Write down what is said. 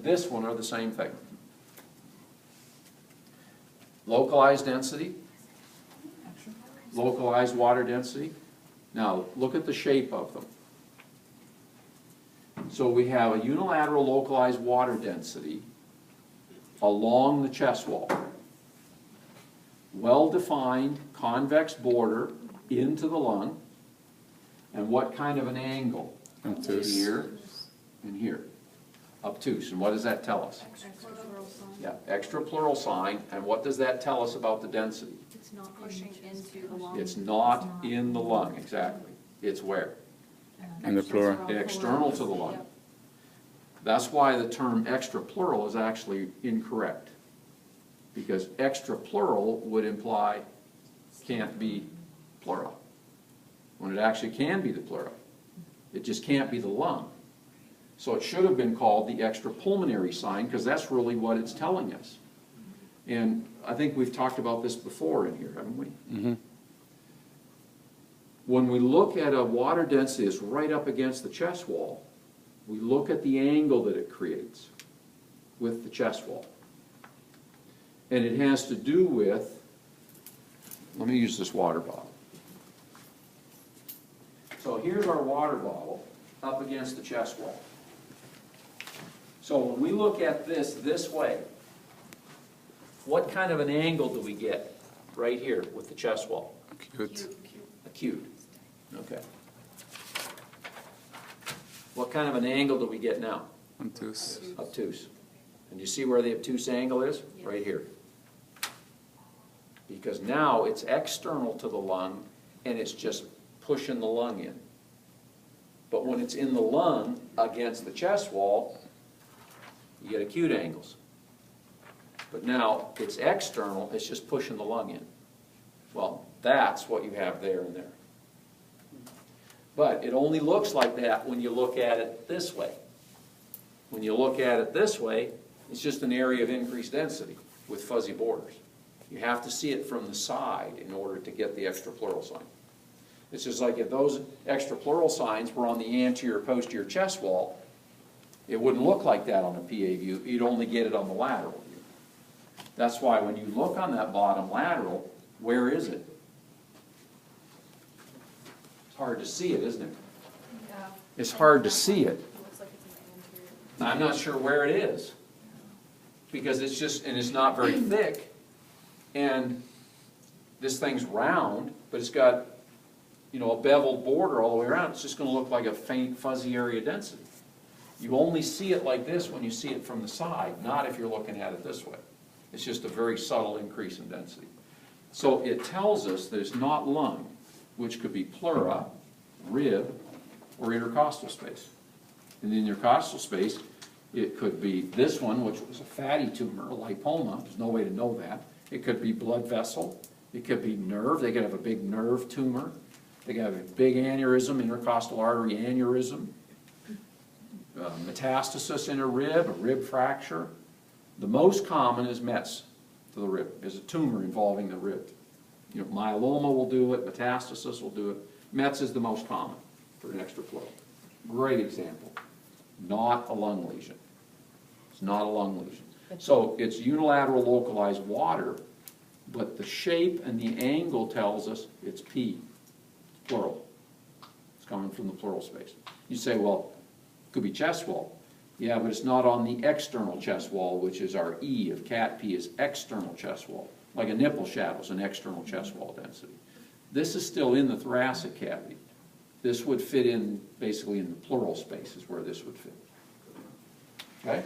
this one are the same thing. Localized density, localized water density. Now, look at the shape of them. So we have a unilateral localized water density along the chest wall. Well-defined convex border into the lung. And what kind of an angle? Obtuse. Here and here. Obtuse. And what does that tell us? Yeah, extra pleural sign. And what does that tell us about the density? It's not pushing into the lung. It's not in the lung, exactly. It's where? In the pleura. External to the lung. That's why the term extrapleural is actually incorrect. Because extrapleural would imply can't be pleura, when it actually can be the pleura. It just can't be the lung. So it should have been called the extrapulmonary sign, because that's really what it's telling us. And I think we've talked about this before in here, haven't we? Mm-hmm. When we look at a water density that's right up against the chest wall, we look at the angle that it creates with the chest wall. And it has to do with, let me use this water bottle. So here's our water bottle up against the chest wall. So when we look at this way, what kind of an angle do we get right here with the chest wall? Acute. Acute. Okay. What kind of an angle do we get now? Obtuse. Obtuse. And you see where the obtuse angle is? Yes. Right here. Because now it's external to the lung and it's just pushing the lung in. But when it's in the lung against the chest wall, you get acute angles. But now it's external, it's just pushing the lung in. Well, that's what you have there and there. But it only looks like that when you look at it this way. When you look at it this way, it's just an area of increased density with fuzzy borders. You have to see it from the side in order to get the extrapleural sign. It's just like if those extrapleural signs were on the anterior posterior chest wall, it wouldn't look like that on a PA view. You'd only get it on the lateral view. That's why when you look on that bottom lateral, where is it? It's hard to see it, isn't it? Yeah. It's hard to see it. It looks like it's in the anterior. I'm not sure where it is. Because it's just, and it's not very thick. And this thing's round, but it's got, you know, a beveled border all the way around. It's just going to look like a faint, fuzzy area density. You only see it like this when you see it from the side, not if you're looking at it this way. It's just a very subtle increase in density. So it tells us that it's not lung, which could be pleura, rib, or intercostal space. In the intercostal space, it could be this one, which was a fatty tumor, a lipoma. There's no way to know that. It could be blood vessel. It could be nerve. They could have a big nerve tumor. They could have a big aneurysm, intercostal artery aneurysm. Metastasis in a rib fracture. The most common is Mets to the rib, is a tumor involving the rib. You know, myeloma will do it, metastasis will do it. Mets is the most common for an extrapleural. Great example. Not a lung lesion. It's not a lung lesion. So it's unilateral localized water, but the shape and the angle tells us it's P, plural. It's coming from the pleural space. You say, well, it could be chest wall. Yeah, but it's not on the external chest wall, which is our E of cat P is external chest wall. Like a nipple shadow is an external chest wall density. This is still in the thoracic cavity. This would fit in basically in the pleural space is where this would fit. Okay?